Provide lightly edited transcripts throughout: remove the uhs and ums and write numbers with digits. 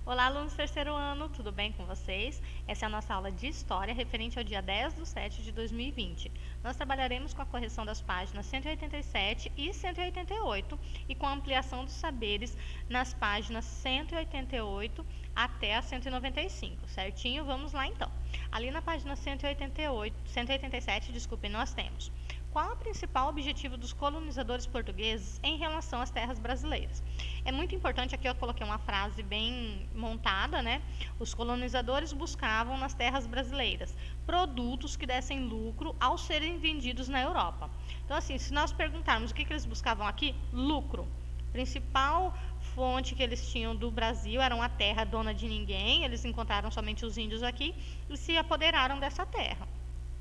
Olá, alunos do terceiro ano, tudo bem com vocês? Essa é a nossa aula de História, referente ao dia 10/7 de 2020. Nós trabalharemos com a correção das páginas 187 e 188 e com a ampliação dos saberes nas páginas 188 até a 195, certinho? Vamos lá então. Ali na página 187, nós temos: qual o principal objetivo dos colonizadores portugueses em relação às terras brasileiras? É muito importante, aqui eu coloquei uma frase bem montada, né? Os colonizadores buscavam nas terras brasileiras produtos que dessem lucro ao serem vendidos na Europa. Então, assim, se nós perguntarmos o que eles buscavam aqui, lucro. Principal fonte que eles tinham do Brasil era uma terra dona de ninguém, eles encontraram somente os índios aqui e se apoderaram dessa terra.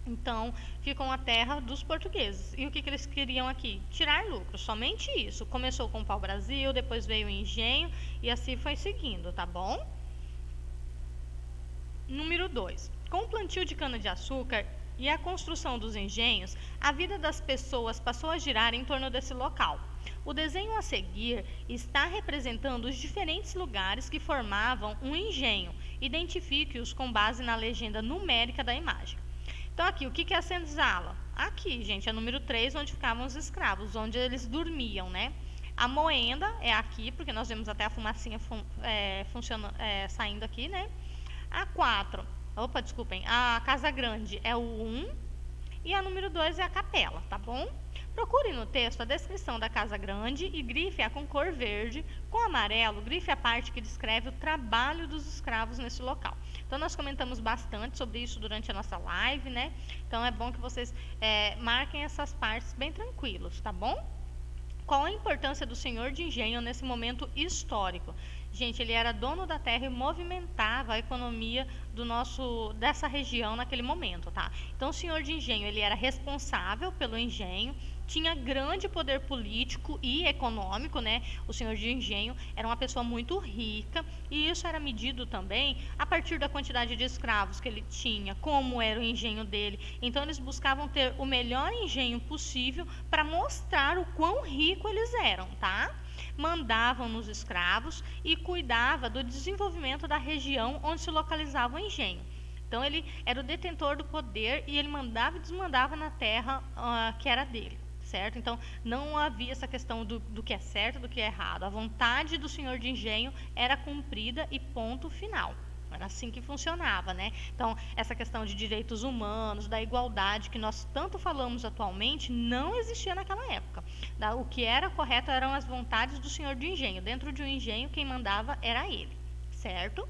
Então, ficam a terra dos portugueses. E o que eles queriam aqui? Tirar lucro, somente isso. Começou com o pau-brasil, depois veio o engenho e assim foi seguindo, tá bom? Número 2. Com o plantio de cana-de-açúcar e a construção dos engenhos, a vida das pessoas passou a girar em torno desse local. O desenho a seguir está representando os diferentes lugares que formavam um engenho. Identifique-os com base na legenda numérica da imagem. Então, aqui, o que é a senzala? Aqui, gente, é o número 3, onde ficavam os escravos, onde eles dormiam, né? A moenda é aqui, porque nós vemos até a fumacinha saindo aqui, né? A 4, a casa grande é o 1 e a número 2 é a capela, tá bom? Procure no texto a descrição da casa grande e grife-a com cor verde. Com amarelo, grife a parte que descreve o trabalho dos escravos nesse local. Então, nós comentamos bastante sobre isso durante a nossa live, né? Então, é bom que vocês marquem essas partes bem tranquilos, tá bom? Qual a importância do senhor de engenho nesse momento histórico? Gente, ele era dono da terra e movimentava a economia dessa região naquele momento, tá? Então, o senhor de engenho, ele era responsável pelo engenho, tinha grande poder político e econômico, né? O senhor de engenho era uma pessoa muito rica e isso era medido também a partir da quantidade de escravos que ele tinha, como era o engenho dele. Então, eles buscavam ter o melhor engenho possível para mostrar o quão rico eles eram, tá? Mandavam nos escravos e cuidava do desenvolvimento da região onde se localizava o engenho. Então, ele era o detentor do poder e ele mandava e desmandava na terra que era dele, certo? Então, não havia essa questão do que é certo, do que é errado. A vontade do senhor de engenho era cumprida e ponto final. Era assim que funcionava, né? Então, essa questão de direitos humanos, da igualdade que nós tanto falamos atualmente, não existia naquela época. O que era correto eram as vontades do senhor de engenho. Dentro de um engenho, quem mandava era ele, certo?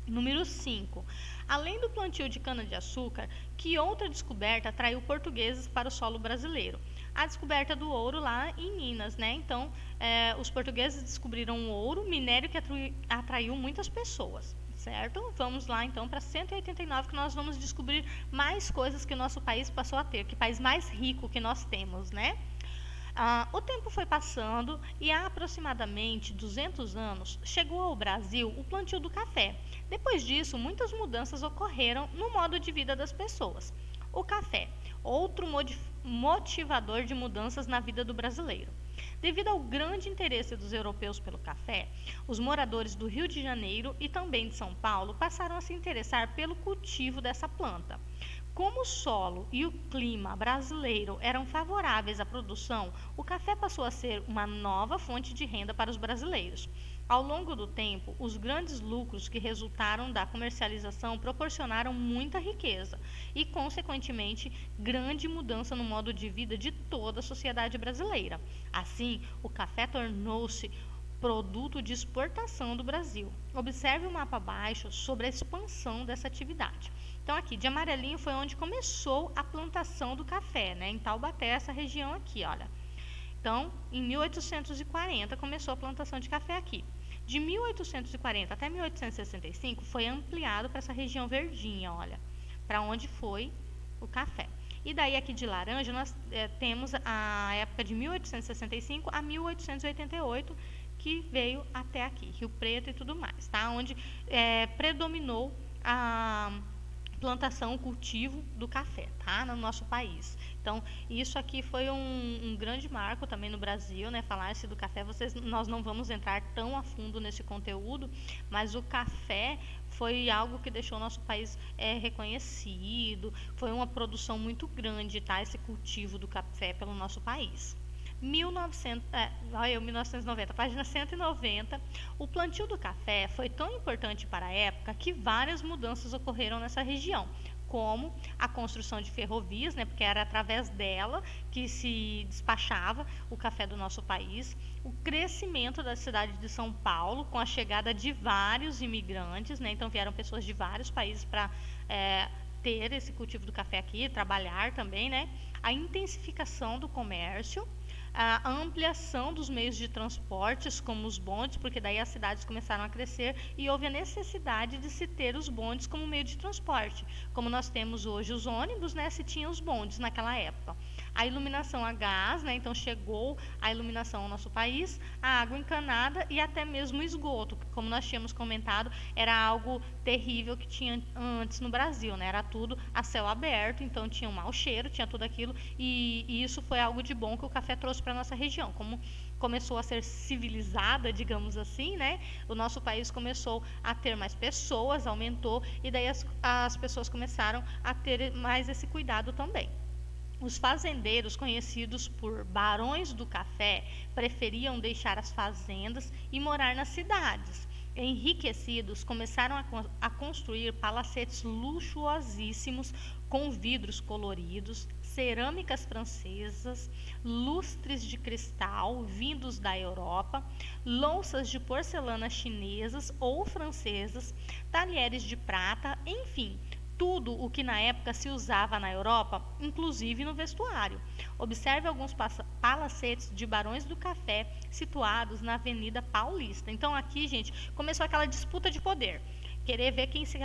Número 5. Além do plantio de cana-de-açúcar, que outra descoberta atraiu portugueses para o solo brasileiro? A descoberta do ouro lá em Minas, né? Então, os portugueses descobriram o ouro, minério que atraiu muitas pessoas, certo? Vamos lá, então, para 189, que nós vamos descobrir mais coisas que o nosso país passou a ter, que país mais rico que nós temos, né? O tempo foi passando e há aproximadamente 200 anos chegou ao Brasil o plantio do café. Depois disso, muitas mudanças ocorreram no modo de vida das pessoas. O café, outro motivador de mudanças na vida do brasileiro. Devido ao grande interesse dos europeus pelo café, os moradores do Rio de Janeiro e também de São Paulo passaram a se interessar pelo cultivo dessa planta. Como o solo e o clima brasileiro eram favoráveis à produção, o café passou a ser uma nova fonte de renda para os brasileiros. Ao longo do tempo, os grandes lucros que resultaram da comercialização proporcionaram muita riqueza e, consequentemente, grande mudança no modo de vida de toda a sociedade brasileira. Assim, o café tornou-se produto de exportação do Brasil. Observe o mapa abaixo sobre a expansão dessa atividade. Então, aqui, de amarelinho foi onde começou a plantação do café, né? Em Taubaté, essa região aqui, olha. Então, em 1840, começou a plantação de café aqui. De 1840 até 1865, foi ampliado para essa região verdinha, olha, para onde foi o café. E daí, aqui de laranja, nós temos a época de 1865 a 1888, que veio até aqui, Rio Preto e tudo mais, tá? Onde predominou plantação, cultivo do café, tá? No nosso país. Então, isso aqui foi um grande marco também no Brasil, né? Falar-se do café, nós não vamos entrar tão a fundo nesse conteúdo, mas o café foi algo que deixou o nosso país reconhecido, foi uma produção muito grande, tá? Esse cultivo do café pelo nosso país. 1990, página 190, o plantio do café foi tão importante para a época que várias mudanças ocorreram nessa região, como a construção de ferrovias, né, porque era através dela que se despachava o café do nosso país, o crescimento da cidade de São Paulo, com a chegada de vários imigrantes, né, então vieram pessoas de vários países para ter esse cultivo do café aqui, trabalhar também, né, a intensificação do comércio, a ampliação dos meios de transportes, como os bondes, porque daí as cidades começaram a crescer e houve a necessidade de se ter os bondes como meio de transporte. Como nós temos hoje os ônibus, né, se tinha os bondes naquela época. A iluminação a gás, né, então chegou a iluminação ao nosso país, a água encanada e até mesmo o esgoto, que, como nós tínhamos comentado, era algo terrível que tinha antes no Brasil, né, era tudo a céu aberto, então tinha um mau cheiro, tinha tudo aquilo, e isso foi algo de bom que o café trouxe para a nossa região. Como começou a ser civilizada, digamos assim, né? O nosso país começou a ter mais pessoas, aumentou, e daí as pessoas começaram a ter mais esse cuidado também. Os fazendeiros, conhecidos por barões do café, preferiam deixar as fazendas e morar nas cidades. Enriquecidos, começaram a construir palacetes luxuosíssimos com vidros coloridos, cerâmicas francesas, lustres de cristal vindos da Europa, louças de porcelana chinesas ou francesas, talheres de prata, enfim, tudo o que na época se usava na Europa, inclusive no vestuário. Observe alguns palacetes de barões do café situados na Avenida Paulista. Então aqui, gente, começou aquela disputa de poder. Querer ver quem se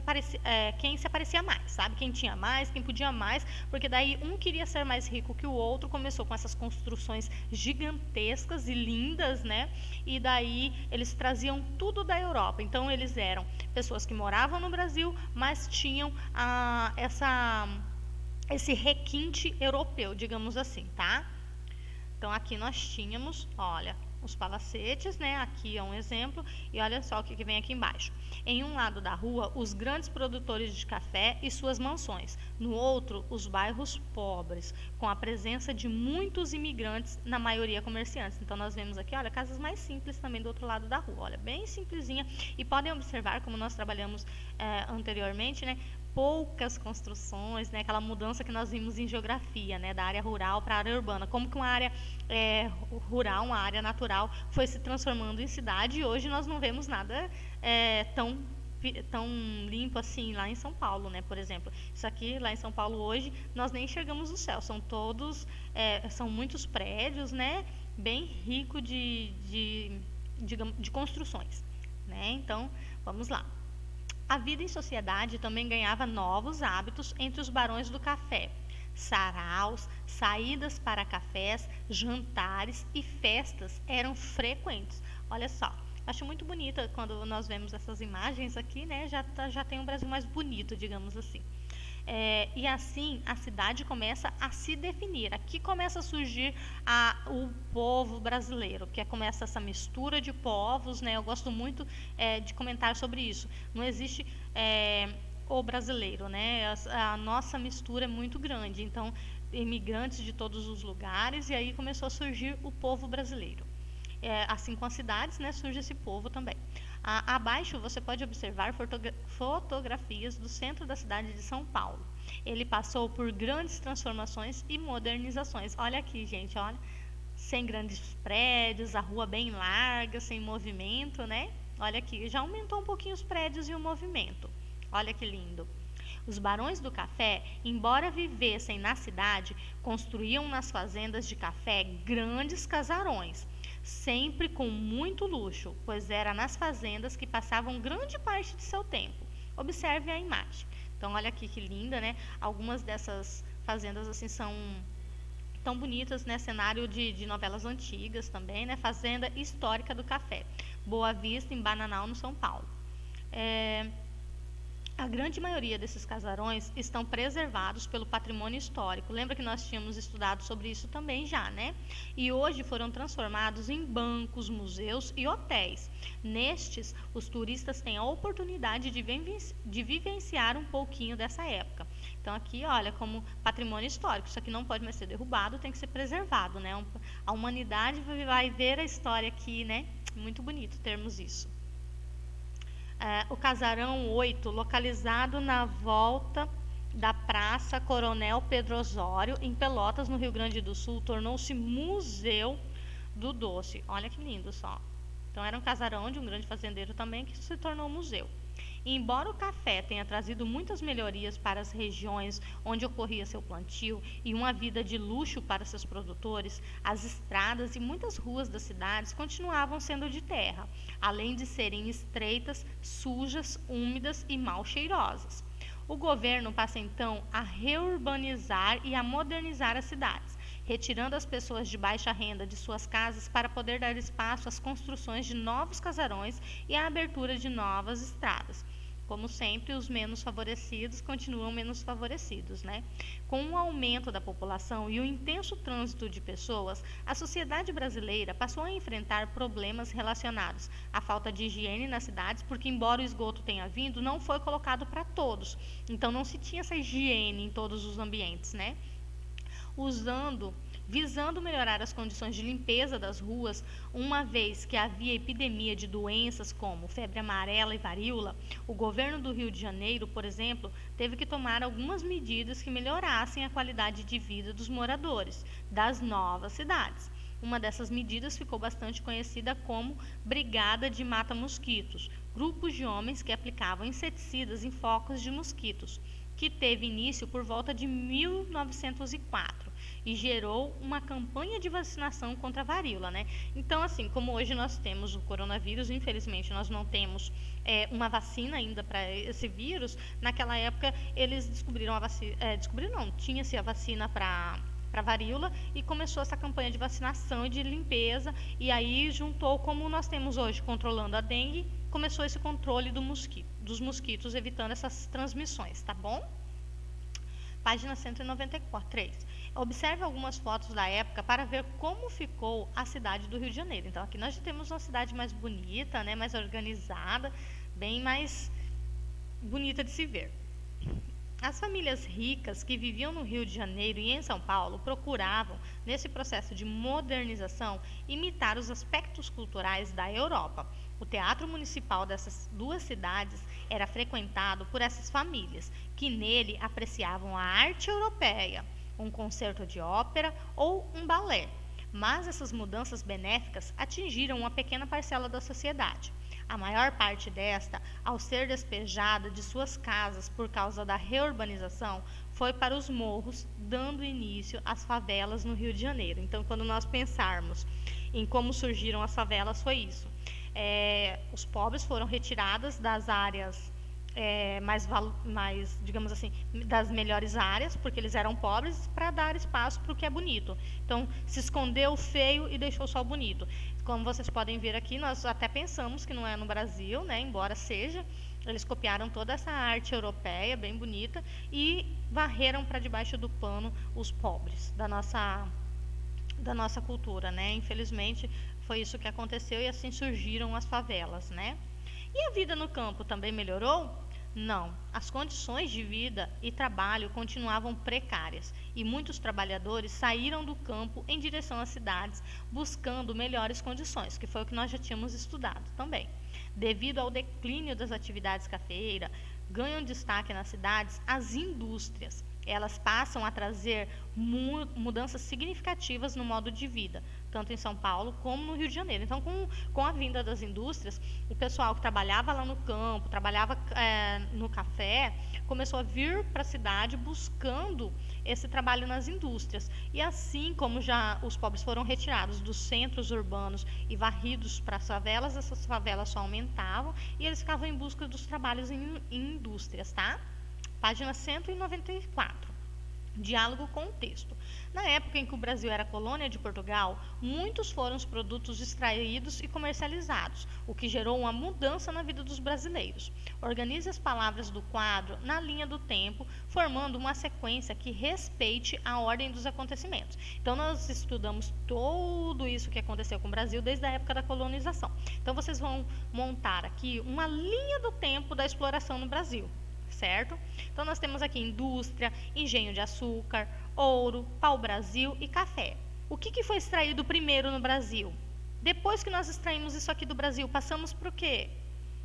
aparecia mais, sabe? Quem tinha mais, quem podia mais, porque daí um queria ser mais rico que o outro, começou com essas construções gigantescas e lindas, né? E daí eles traziam tudo da Europa. Então eles eram pessoas que moravam no Brasil, mas tinham esse requinte europeu, digamos assim, tá? Então aqui nós tínhamos, olha, os palacetes, né? Aqui é um exemplo, e olha só o que vem aqui embaixo. Em um lado da rua, os grandes produtores de café e suas mansões. No outro, os bairros pobres, com a presença de muitos imigrantes, na maioria comerciantes. Então nós vemos aqui, olha, casas mais simples também do outro lado da rua, olha, bem simplesinha. E podem observar, como nós trabalhamos anteriormente, né? Poucas construções, né, aquela mudança que nós vimos em geografia, né, da área rural para a área urbana, como que uma área rural, uma área natural, foi se transformando em cidade, e hoje nós não vemos nada tão limpo assim lá em São Paulo, né, por exemplo. Isso aqui lá em São Paulo hoje nós nem enxergamos o céu, são muitos prédios, né, bem rico de construções, né. Então vamos lá. A vida em sociedade também ganhava novos hábitos entre os barões do café. Saraus, saídas para cafés, jantares e festas eram frequentes. Olha só, acho muito bonita quando nós vemos essas imagens aqui, né? Já tem um Brasil mais bonito, digamos assim. E assim a cidade começa a se definir. Aqui começa a surgir o povo brasileiro, que começa essa mistura de povos, né? Eu gosto muito de comentar sobre isso. Não existe o brasileiro, né? A nossa mistura é muito grande. Então, imigrantes de todos os lugares, e aí começou a surgir o povo brasileiro. Assim com as cidades, né? Surge esse povo também. Abaixo você pode observar fotografias do centro da cidade de São Paulo. Ele passou por grandes transformações e modernizações. Olha aqui, gente, olha, sem grandes prédios, a rua bem larga, sem movimento, né? Olha aqui, já aumentou um pouquinho os prédios e o movimento. Olha que lindo. Os barões do café, embora vivessem na cidade, construíam nas fazendas de café grandes casarões, sempre com muito luxo, pois era nas fazendas que passavam grande parte de seu tempo. Observe a imagem. Então, olha aqui que linda, né? Algumas dessas fazendas assim são tão bonitas, né? Cenário de novelas antigas também, né? Fazenda histórica do café. Boa Vista, em Bananal, no São Paulo. A grande maioria desses casarões estão preservados pelo patrimônio histórico. Lembra que nós tínhamos estudado sobre isso também já, né? E hoje foram transformados em bancos, museus e hotéis. Nestes, os turistas têm a oportunidade de vivenciar um pouquinho dessa época. Então aqui, olha, como patrimônio histórico, isso aqui não pode mais ser derrubado, tem que ser preservado, né? A humanidade vai ver a história aqui, né? Muito bonito termos isso. O Casarão 8, localizado na volta da Praça Coronel Pedro Osório, em Pelotas, no Rio Grande do Sul, tornou-se Museu do Doce. Olha que lindo só. Então era um casarão de um grande fazendeiro também que se tornou museu. E embora o café tenha trazido muitas melhorias para as regiões onde ocorria seu plantio e uma vida de luxo para seus produtores, as estradas e muitas ruas das cidades continuavam sendo de terra, além de serem estreitas, sujas, úmidas e mal cheirosas. O governo passa então a reurbanizar e a modernizar as cidades, retirando as pessoas de baixa renda de suas casas para poder dar espaço às construções de novos casarões e à abertura de novas estradas. Como sempre, os menos favorecidos continuam menos favorecidos, né? Com o aumento da população e o intenso trânsito de pessoas, a sociedade brasileira passou a enfrentar problemas relacionados à falta de higiene nas cidades, porque embora o esgoto tenha vindo, não foi colocado para todos. Então não se tinha essa higiene em todos os ambientes, né? Visando melhorar as condições de limpeza das ruas, uma vez que havia epidemia de doenças como febre amarela e varíola, o governo do Rio de Janeiro, por exemplo, teve que tomar algumas medidas que melhorassem a qualidade de vida dos moradores das novas cidades. Uma dessas medidas ficou bastante conhecida como Brigada de Mata-Mosquitos, grupos de homens que aplicavam inseticidas em focos de mosquitos, que teve início por volta de 1904 e gerou uma campanha de vacinação contra a varíola, né? Então, assim, como hoje nós temos o coronavírus, infelizmente nós não temos uma vacina ainda para esse vírus. Naquela época eles descobriram a vacina, tinha-se a vacina para varíola e começou essa campanha de vacinação e de limpeza, e aí juntou, como nós temos hoje controlando a dengue, começou esse controle dos mosquitos, evitando essas transmissões, tá bom? Página 194. Observe algumas fotos da época para ver como ficou a cidade do Rio de Janeiro. Então aqui nós já temos uma cidade mais bonita, né, mais organizada, bem mais bonita de se ver. As famílias ricas que viviam no Rio de Janeiro e em São Paulo procuravam, nesse processo de modernização, imitar os aspectos culturais da Europa. O teatro municipal dessas duas cidades era frequentado por essas famílias, que nele apreciavam a arte europeia, um concerto de ópera ou um balé. Mas essas mudanças benéficas atingiram uma pequena parcela da sociedade. A maior parte desta, ao ser despejada de suas casas por causa da reurbanização, foi para os morros, dando início às favelas no Rio de Janeiro. Então, quando nós pensarmos em como surgiram as favelas, foi isso. Os pobres foram retirados das áreas mais, digamos assim, das melhores áreas, porque eles eram pobres, para dar espaço para o que é bonito. Então, se escondeu o feio e deixou só o bonito. Como vocês podem ver aqui, nós até pensamos que não é no Brasil, né? Embora seja, eles copiaram toda essa arte europeia, bem bonita, e varreram para debaixo do pano os pobres da nossa cultura, né? Infelizmente, foi isso que aconteceu e assim surgiram as favelas, né? E a vida no campo também melhorou? Não. As condições de vida e trabalho continuavam precárias e muitos trabalhadores saíram do campo em direção às cidades buscando melhores condições, que foi o que nós já tínhamos estudado também. Devido ao declínio das atividades cafeeiras, ganham destaque nas cidades as indústrias. Elas passam a trazer mudanças significativas no modo de vida, tanto em São Paulo como no Rio de Janeiro. Então, com a vinda das indústrias, o pessoal que trabalhava lá no campo, trabalhava no café, começou a vir para a cidade buscando esse trabalho nas indústrias. E assim como já os pobres foram retirados dos centros urbanos e varridos para as favelas, essas favelas só aumentavam e eles ficavam em busca dos trabalhos em indústrias, tá? Página 194. Diálogo com o texto. Na época em que o Brasil era colônia de Portugal, muitos foram os produtos extraídos e comercializados, o que gerou uma mudança na vida dos brasileiros. Organize as palavras do quadro na linha do tempo, formando uma sequência que respeite a ordem dos acontecimentos. Então, nós estudamos tudo isso que aconteceu com o Brasil desde a época da colonização. Então, vocês vão montar aqui uma linha do tempo da exploração no Brasil. Certo? Então, nós temos aqui indústria, engenho de açúcar, ouro, pau-brasil e café. O que foi extraído primeiro no Brasil? Depois que nós extraímos isso aqui do Brasil, passamos para o quê?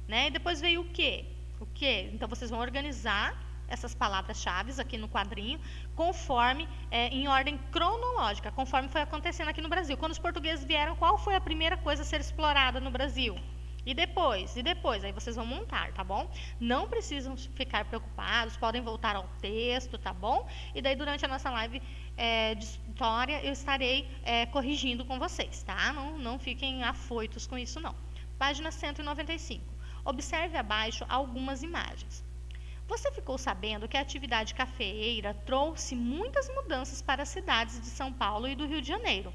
Né? E depois veio o quê? O quê? Então, vocês vão organizar essas palavras-chave aqui no quadrinho, conforme, em ordem cronológica, conforme foi acontecendo aqui no Brasil. Quando os portugueses vieram, qual foi a primeira coisa a ser explorada no Brasil? E depois, aí vocês vão montar, tá bom? Não precisam ficar preocupados, podem voltar ao texto, tá bom? E daí, durante a nossa live de história, eu estarei corrigindo com vocês, tá? Não fiquem afoitos com isso, não. Página 195. Observe abaixo algumas imagens. Você ficou sabendo que a atividade cafeeira trouxe muitas mudanças para as cidades de São Paulo e do Rio de Janeiro.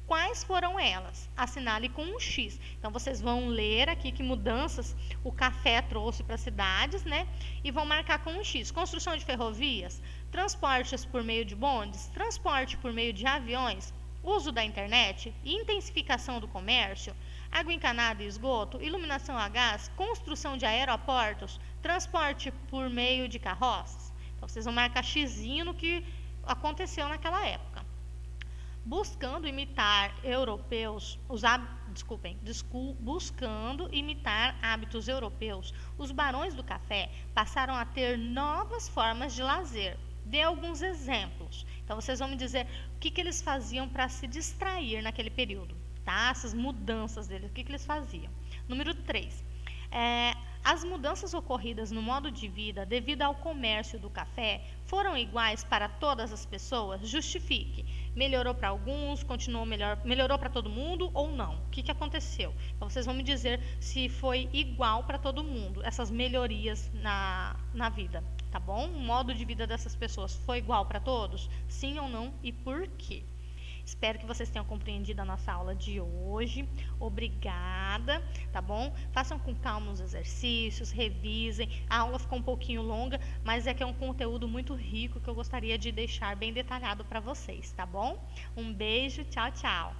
Quais foram elas? Assinale com um X. Então, vocês vão ler aqui que mudanças o café trouxe para as cidades, né? E vão marcar com um X. Construção de ferrovias, transportes por meio de bondes, transporte por meio de aviões, uso da internet, intensificação do comércio, água encanada e esgoto, iluminação a gás, construção de aeroportos, transporte por meio de carroças. Então, vocês vão marcar xizinho no que aconteceu naquela época. Buscando imitar buscando imitar hábitos europeus, os barões do café passaram a ter novas formas de lazer. Dê alguns exemplos. Então, vocês vão me dizer o que eles faziam para se distrair naquele período, tá? Essas mudanças deles, o que eles faziam. Número 3. As mudanças ocorridas no modo de vida devido ao comércio do café foram iguais para todas as pessoas? Justifique. Melhorou para alguns, melhorou para todo mundo ou não? O que aconteceu? Então, vocês vão me dizer se foi igual para todo mundo, essas melhorias na vida, tá bom? O modo de vida dessas pessoas foi igual para todos? Sim ou não e por quê? Espero que vocês tenham compreendido a nossa aula de hoje. Obrigada, tá bom? Façam com calma os exercícios, revisem. A aula ficou um pouquinho longa, mas é que é um conteúdo muito rico que eu gostaria de deixar bem detalhado para vocês, tá bom? Um beijo, tchau, tchau.